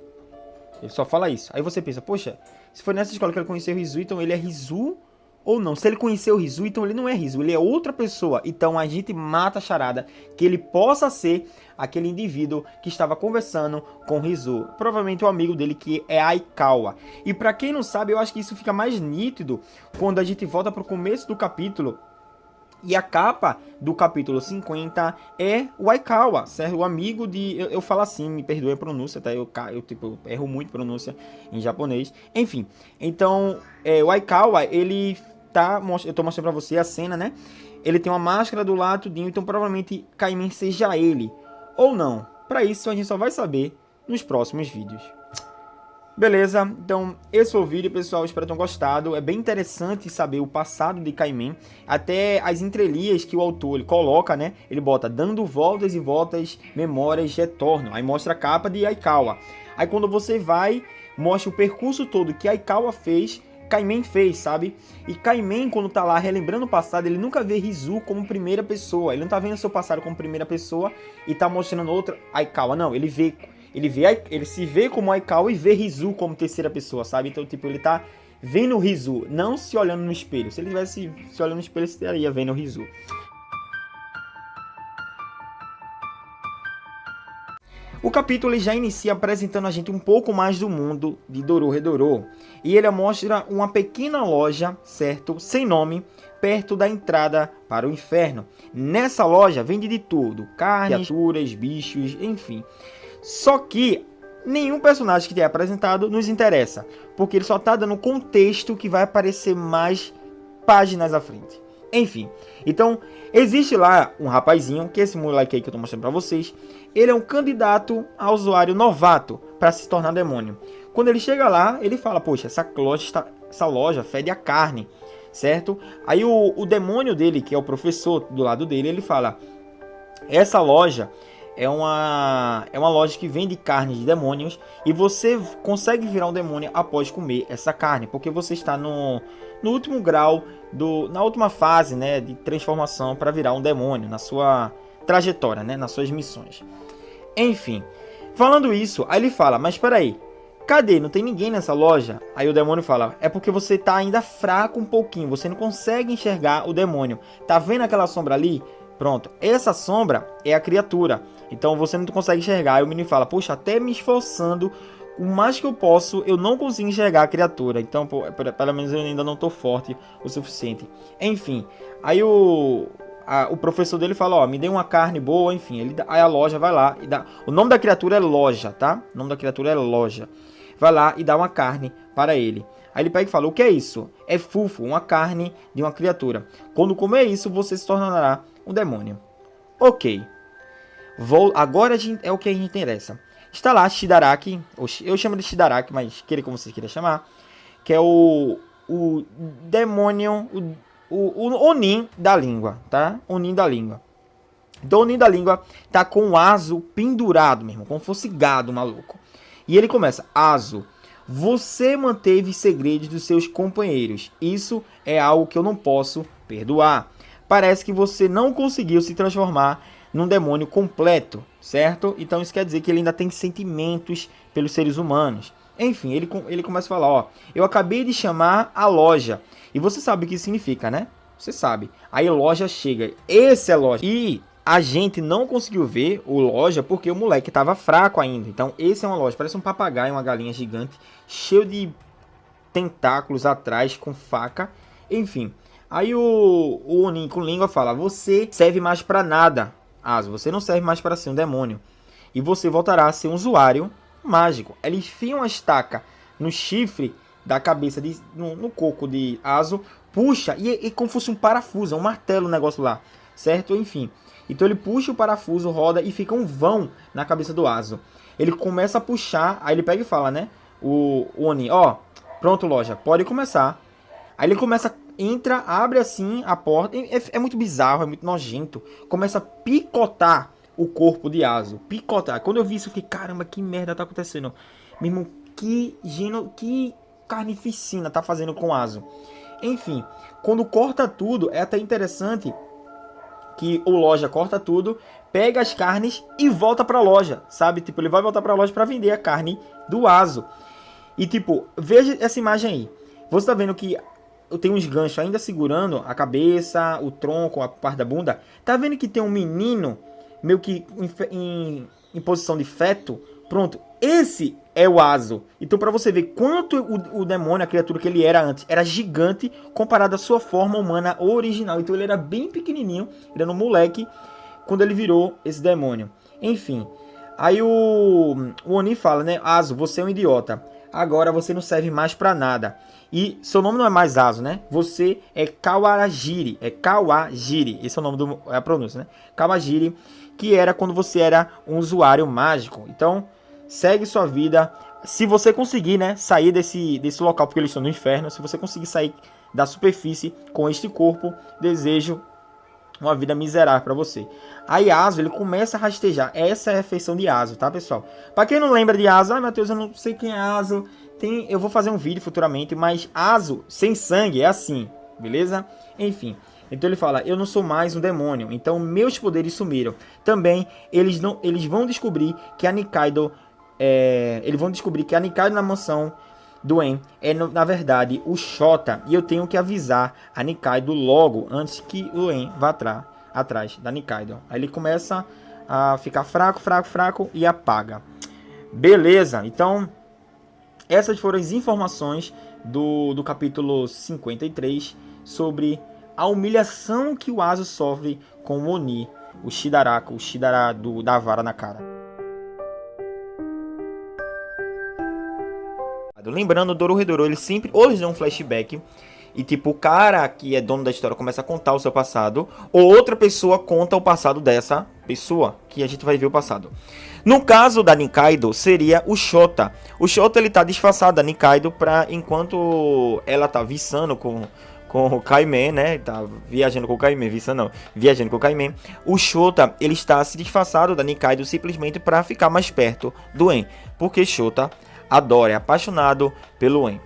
Ele só fala isso. Aí você pensa, poxa, se foi nessa escola que ele conheceu o Rizu, então ele é Rizu ou não? Se ele conheceu o Rizu, então ele não é Rizu, ele é outra pessoa. Então a gente mata a charada que ele possa ser aquele indivíduo que estava conversando com o Rizu. Provavelmente o amigo dele, que é Aikawa. E pra quem não sabe, eu acho que isso fica mais nítido quando a gente volta pro começo do capítulo. E a capa do capítulo 50 é o Aikawa, certo? O amigo de... Eu falo assim, me perdoe a pronúncia, tá? Eu erro muito pronúncia em japonês. Enfim, então, o Aikawa, ele tá... Eu tô mostrando pra você a cena, né? Ele tem uma máscara do lado, então provavelmente Kaimen seja ele. Ou não. Pra isso, a gente só vai saber nos próximos vídeos. Beleza, então esse foi o vídeo, pessoal, espero que tenham gostado. É bem interessante saber o passado de Kaimen, até as entrelinhas que o autor ele coloca, né? Ele bota dando voltas e voltas, memórias retornam. Aí mostra a capa de Aikawa. Aí quando você vai, mostra o percurso todo que Aikawa fez, Kaimen fez, sabe? E Kaimen, quando tá lá relembrando o passado, ele nunca vê Rizu como primeira pessoa. Ele não tá vendo seu passado como primeira pessoa e tá mostrando outra Aikawa, não. Ele se vê como Aikawa e vê Rizu como terceira pessoa, sabe? Então, tipo, ele tá vendo o Rizu, não se olhando no espelho. Se ele tivesse se olhando no espelho, ele estaria vendo o Rizu. O capítulo ele já inicia apresentando a gente um pouco mais do mundo de Dorohedoro. E ele mostra uma pequena loja, certo? Sem nome, perto da entrada para o inferno. Nessa loja vende de tudo. Carnes, criaturas, bichos, enfim. Só que nenhum personagem que é apresentado nos interessa, porque ele só está dando contexto que vai aparecer mais páginas à frente. Enfim, então existe lá um rapazinho, que é esse moleque aí que eu estou mostrando para vocês. Ele é um candidato a usuário novato para se tornar demônio. Quando ele chega lá, ele fala, poxa, essa loja fede a carne, certo? Aí o demônio dele, que é o professor do lado dele, ele fala, essa loja é uma loja que vende carne de demônios e você consegue virar um demônio após comer essa carne, porque você está no último grau, na última fase, né, de transformação para virar um demônio, na sua trajetória, né, nas suas missões. Enfim, falando isso, aí ele fala, mas espera aí, cadê? Não tem ninguém nessa loja? Aí o demônio fala, é porque você tá ainda fraco um pouquinho, você não consegue enxergar o demônio. Tá vendo aquela sombra ali? Pronto, essa sombra é a criatura, então você não consegue enxergar. Aí o menino fala, poxa, até me esforçando o mais que eu posso, eu não consigo enxergar a criatura. Então, pelo menos eu ainda não tô forte o suficiente. Enfim, aí o professor dele fala, ó, me dê uma carne boa, enfim. Aí a loja vai lá e dá... O nome da criatura é Loja, tá? O nome da criatura é Loja. Vai lá e dá uma carne para ele. Aí ele pega e fala, o que é isso? É fufo, uma carne de uma criatura. Quando comer isso, você se tornará um demônio. Ok. Agora é o que a gente interessa. Está lá Shidaraki, eu chamo de Shidaraki, mas queira como vocês queiram chamar, que é o demônio, o Onin da língua, tá? Onin da língua. Então o Onin da língua tá com o Azo pendurado mesmo, como fosse gado maluco. E ele começa, Azo, você manteve segredos dos seus companheiros. Isso é algo que eu não posso perdoar. Parece que você não conseguiu se transformar num demônio completo, certo? Então isso quer dizer que ele ainda tem sentimentos pelos seres humanos. Enfim, ele começa a falar, ó, eu acabei de chamar a loja. E você sabe o que significa, né? Você sabe. Aí loja chega, esse é loja. E a gente não conseguiu ver o loja porque o moleque tava fraco ainda. Então esse é uma loja, parece um papagaio, uma galinha gigante, cheio de tentáculos atrás, com faca. Enfim, aí o Onin com língua fala, você serve mais pra nada. Azo, você não serve mais para ser um demônio. E você voltará a ser um usuário mágico. Ele enfia uma estaca no chifre da cabeça, no coco de Azo, puxa, e como fosse um parafuso, um martelo o negócio lá, certo? Enfim, então ele puxa o parafuso, roda e fica um vão na cabeça do Azo. Ele começa a puxar, aí ele pega e fala, né? O Oni, ó, pronto loja, pode começar. Aí ele começa, entra, abre assim a porta, é muito bizarro, é muito nojento. Começa a picotar o corpo de Azo, picotar. Quando eu vi isso, eu fiquei, caramba, que merda tá acontecendo? Meu irmão, que carnificina tá fazendo com Azo. Enfim, quando corta tudo, é até interessante que o loja corta tudo, pega as carnes e volta pra loja, sabe? Tipo, ele vai voltar pra loja pra vender a carne do Azo. E tipo, veja essa imagem aí. Você tá vendo que eu tenho uns ganchos ainda segurando a cabeça, o tronco, a parte da bunda. Tá vendo que tem um menino meio que em posição de feto? Pronto, esse é o Azo. Então pra você ver quanto o demônio, a criatura que ele era antes, era gigante comparado à sua forma humana original. Então ele era bem pequenininho, ele era um moleque quando ele virou esse demônio. Enfim, aí o Oni fala, né? Azo, você é um idiota. Agora você não serve mais pra nada. E seu nome não é mais Azo, né? Você é Kawajiri. É Kawajiri. Esse é o nome é a pronúncia, né? Kawajiri, que era quando você era um usuário mágico. Então, segue sua vida. Se você conseguir, né, sair desse local, porque eles estão no inferno. Se você conseguir sair da superfície com este corpo, desejo uma vida miserável para você. Aí Azo, ele começa a rastejar. Essa é a feição de Azo, tá, pessoal? Para quem não lembra de Azo, Matheus, eu não sei quem é Azo. Eu vou fazer um vídeo futuramente, mas Azo sem sangue é assim, beleza? Enfim, então ele fala, eu não sou mais um demônio, então meus poderes sumiram. Também eles vão descobrir que a Nikaido na mansão do En é na verdade o Shota, e eu tenho que avisar a Nikaido logo antes que o En vá atrás da Nikaido. Aí ele começa a ficar fraco e apaga. Beleza, então essas foram as informações do capítulo 53 sobre a humilhação que o Azo sofre com o Oni, o Shidara da vara na cara. Lembrando, o Dorohedoro, ele sempre hoje dá um flashback e tipo, o cara que é dono da história começa a contar o seu passado, ou outra pessoa conta o passado dessa pessoa, que a gente vai ver o passado. No caso da Nikaido, seria o Shota. O Shota, ele tá disfarçado da Nikaido enquanto ela tá viçando com o Kaimen, né? Tá viajando com o Kaimen, viajando com o Kaimen. O Shota, ele está se disfarçado da Nikaido simplesmente para ficar mais perto do En, porque Shota adora, é apaixonado pelo En.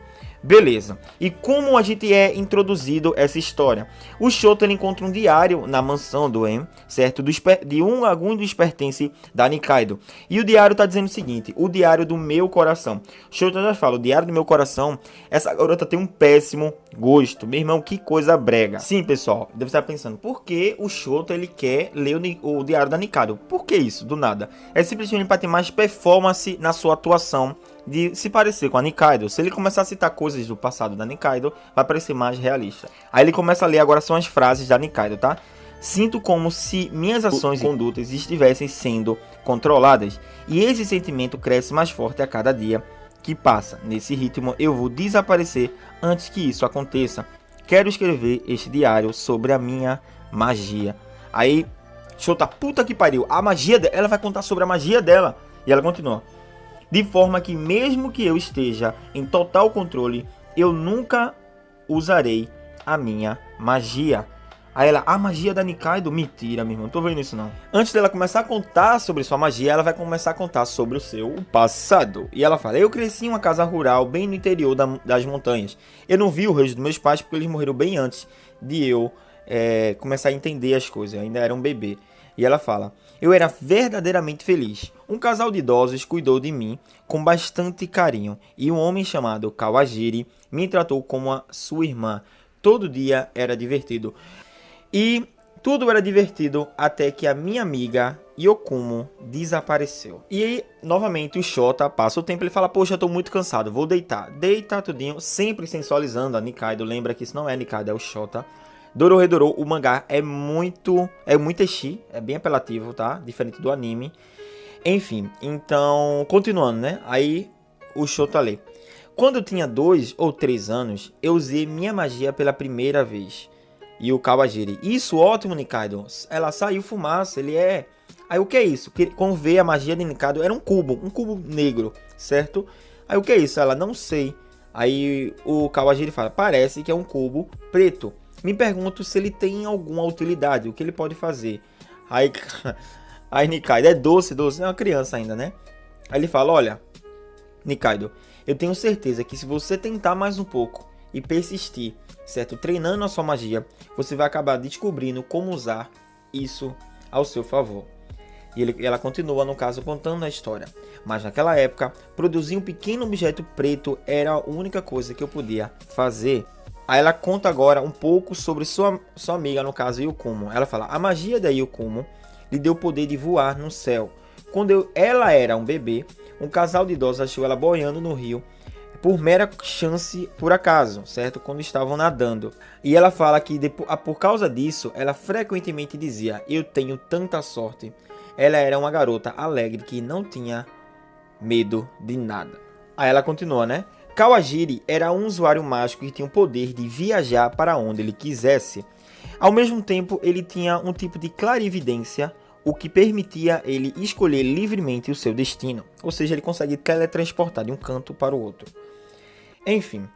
Beleza. E como a gente é introduzido essa história? O Shota ele encontra um diário na mansão do En, certo? De algum dos pertence da Nikaido. E o diário tá dizendo o seguinte: o diário do meu coração. Shota já fala: o diário do meu coração. Essa garota tem um péssimo gosto. Meu irmão, que coisa brega. Sim, pessoal, deve estar pensando: por que o Shota ele quer ler o diário da Nikaido? Por que isso? Do nada. É simplesmente para ter mais performance na sua atuação, de se parecer com a Nikaido. Se ele começar a citar coisas do passado da Nikaido, vai parecer mais realista. Aí ele começa a ler, agora são as frases da Nikaido, tá? Sinto como se minhas ações e condutas estivessem sendo controladas, e esse sentimento cresce mais forte a cada dia que passa. Nesse ritmo eu vou desaparecer antes que isso aconteça. Quero escrever este diário sobre a minha magia. Aí, Shota, puta que pariu, a magia dela, ela vai contar sobre a magia dela. E ela continua: de forma que mesmo que eu esteja em total controle, eu nunca usarei a minha magia. Aí ela: a magia da Nikaido? Mentira, meu irmão, não tô vendo isso não. Antes dela começar a contar sobre sua magia, ela vai começar a contar sobre o seu passado. E ela fala: eu cresci em uma casa rural bem no interior das montanhas. Eu não vi o resto dos meus pais porque eles morreram bem antes de eu começar a entender as coisas. Eu ainda era um bebê. E ela fala: eu era verdadeiramente feliz. Um casal de idosos cuidou de mim com bastante carinho. E um homem chamado Kawajiri me tratou como a sua irmã. Todo dia era divertido. E tudo era divertido até que a minha amiga Yokumo desapareceu. E aí, novamente, o Shota passa o tempo e ele fala: poxa, eu tô muito cansado, vou deitar. Deita tudinho, sempre sensualizando a Nikaido. Lembra que isso não é Nikaido, é o Shota. Dorohedoro, o mangá é muito ecchi, é bem apelativo, tá? Diferente do anime. Enfim, então, continuando, né? Aí o Shota lê: quando eu tinha 2 ou 3 anos, eu usei minha magia pela primeira vez. E o Kawajiri: isso, ótimo, Nikaido. Ela saiu fumaça, ele é... Aí o que é isso? Quando vê a magia de Nikaido, era um cubo negro, certo? Aí o que é isso? Ela: não sei. Aí o Kawajiri fala: parece que é um cubo preto. Me pergunto se ele tem alguma utilidade, o que ele pode fazer. Aí Nikaido: é doce, é uma criança ainda, né? Aí ele fala: olha, Nikaido, eu tenho certeza que se você tentar mais um pouco e persistir, certo? Treinando a sua magia, você vai acabar descobrindo como usar isso ao seu favor. E ela continua, no caso, contando a história. Mas naquela época, produzir um pequeno objeto preto era a única coisa que eu podia fazer. Aí ela conta agora um pouco sobre sua amiga, no caso, Yokumo. Ela fala: a magia da Yokumo lhe deu o poder de voar no céu. Quando ela era um bebê, um casal de idosos achou ela boiando no rio por mera chance, por acaso, certo? Quando estavam nadando. E ela fala que por causa disso, ela frequentemente dizia: eu tenho tanta sorte. Ela era uma garota alegre que não tinha medo de nada. Aí ela continua, né? Kawajiri era um usuário mágico que tinha o poder de viajar para onde ele quisesse. Ao mesmo tempo, ele tinha um tipo de clarividência, o que permitia ele escolher livremente o seu destino. Ou seja, ele consegue teletransportar de um canto para o outro. Enfim,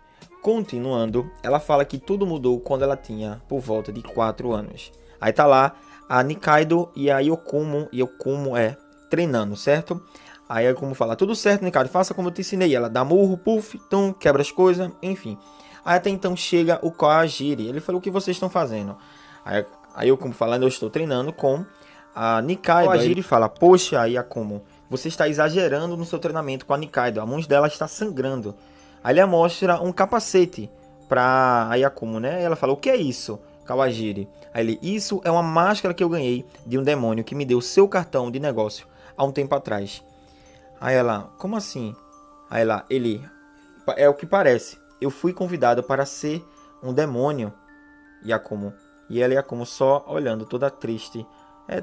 continuando, ela fala que tudo mudou quando ela tinha por volta de 4 anos. Aí tá lá a Nikaido e a Yokumo treinando, certo? Aí Yokumo fala: tudo certo, Nikaido, faça como eu te ensinei. Ela dá murro, puff, tum, quebra as coisas, enfim. Aí até então chega o Kawajiri. Ele falou: o que vocês estão fazendo? Aí Yokumo falando: eu estou treinando com a Nikaido. Kawajiri fala: poxa, Yokumo, você está exagerando no seu treinamento com a Nikaido. A mão dela está sangrando. Aí ele mostra um capacete pra Yokumo, né? Ela fala: o que é isso, Kawajiri? Aí ele: isso é uma máscara que eu ganhei de um demônio que me deu seu cartão de negócio há um tempo atrás. Aí ela: como assim? Aí ele: é o que parece. Eu fui convidado para ser um demônio, Yokumo. E ela, Yokumo, só olhando, toda triste,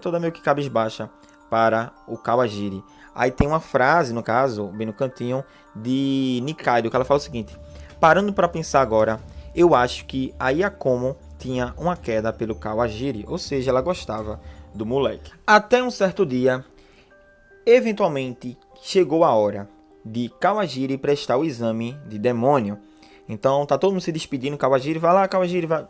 toda meio que cabisbaixa para o Kawajiri. Aí tem uma frase, no caso, bem no cantinho, de Nikaido, que ela fala o seguinte: parando para pensar agora, eu acho que a Yokumo tinha uma queda pelo Kawajiri, ou seja, ela gostava do moleque. Até um certo dia, eventualmente, chegou a hora de Kawajiri prestar o exame de demônio. Então tá todo mundo se despedindo. Kawajiri vai lá, Kawajiri vai,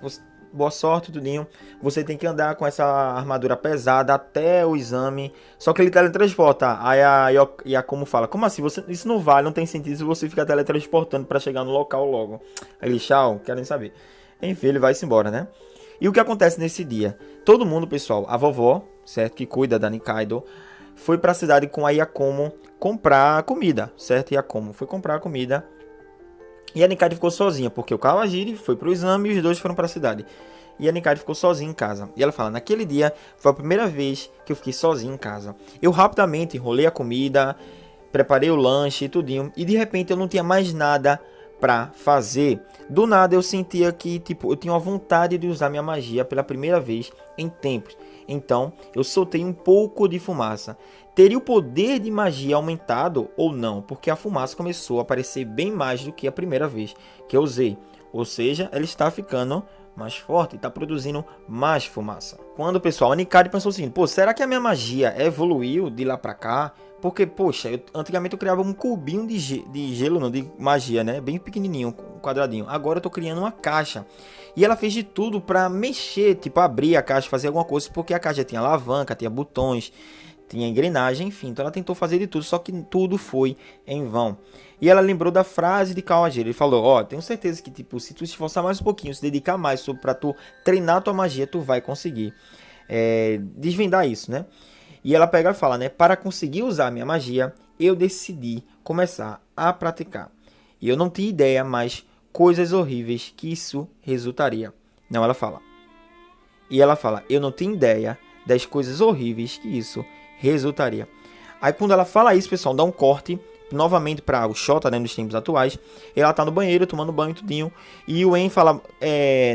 boa sorte, tudinho. Você tem que andar com essa armadura pesada até o exame. Só que ele teletransporta. Aí a Yakumo fala, como assim? Isso não vale, não tem sentido se você ficar teletransportando pra chegar no local logo. Aí ele, tchau, querem saber. Enfim, ele vai-se embora, né? E o que acontece nesse dia? Todo mundo, pessoal, a vovó, certo? Que cuida da Nikaido, foi pra cidade com a Yakumo comprar comida, certo? Yakumo foi comprar comida. E a Nikaido ficou sozinha, porque o Kawajiri foi pro exame e os dois foram pra cidade. E a Nikaido ficou sozinha em casa. E ela fala, naquele dia foi a primeira vez que eu fiquei sozinha em casa. Eu rapidamente enrolei a comida, preparei o lanche e tudinho. E de repente eu não tinha mais nada pra fazer. Do nada eu sentia que tipo, eu tinha uma vontade de usar minha magia pela primeira vez em tempos. Então eu soltei um pouco de fumaça. Teria o poder de magia aumentado ou não? Porque a fumaça começou a aparecer bem mais do que a primeira vez que eu usei. Ou seja, ela está ficando mais forte, está produzindo mais fumaça. Quando, pessoal, a Nikaido pensou assim, pô, será que a minha magia evoluiu de lá pra cá? Porque, poxa, antigamente eu criava um cubinho de gelo, não, de magia, né? Bem pequenininho, um quadradinho. Agora eu tô criando uma caixa. E ela fez de tudo pra mexer, tipo abrir a caixa, fazer alguma coisa, porque a caixa tinha alavanca, tinha botões, tinha engrenagem, enfim. Então ela tentou fazer de tudo, só que tudo foi em vão. E ela lembrou da frase de Kawajiri. Ele falou, ó, tenho certeza que tipo, se tu se esforçar mais um pouquinho, se dedicar mais pra tu treinar tua magia, tu vai conseguir desvendar isso, né? E ela pega e fala, né? Para conseguir usar a minha magia, eu decidi começar a praticar. E eu não tinha ideia, mas coisas horríveis que isso resultaria. Não, ela fala. E ela fala, eu não tinha ideia das coisas horríveis que isso resultaria. Aí quando ela fala isso, pessoal, dá um corte novamente para o Shota, né, nos tempos atuais. Ela tá no banheiro, tomando banho e tudinho. E o En fala,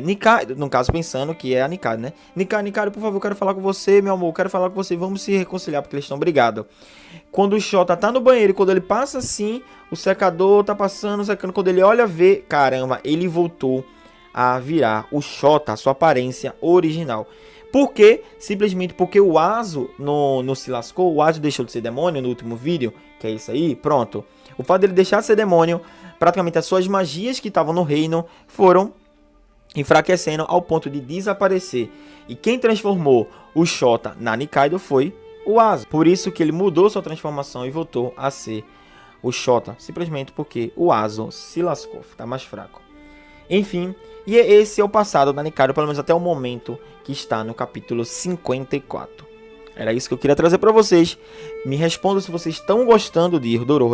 Nikaido, no caso pensando que é a Nikaido, né? Nikaido, por favor, eu quero falar com você, meu amor, quero falar com você, vamos se reconciliar, porque eles estão brigados. Quando o Shota tá no banheiro, quando ele passa assim, o secador tá passando, secando, quando ele olha, vê, caramba, ele voltou a virar o Shota, a sua aparência original. Por quê? Simplesmente porque o Aso não se lascou, o Aso deixou de ser demônio no último vídeo, que é isso aí, pronto. O fato dele deixar de ser demônio, praticamente as suas magias que estavam no reino foram enfraquecendo ao ponto de desaparecer. E quem transformou o Shota na Nikaido foi o Aso. Por isso que ele mudou sua transformação e voltou a ser o Shota, simplesmente porque o Aso se lascou, está mais fraco. Enfim, e esse é o passado da Nikaido, pelo menos até o momento que está no capítulo 54. Era isso que eu queria trazer para vocês. Me respondam se vocês estão gostando de Hidoro,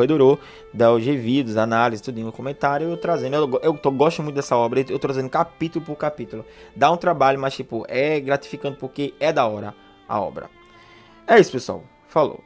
dos reviews, análise, tudo no comentário. Eu gosto muito dessa obra, eu tô trazendo capítulo por capítulo. Dá um trabalho, mas tipo, é gratificante porque é da hora a obra. É isso, pessoal. Falou.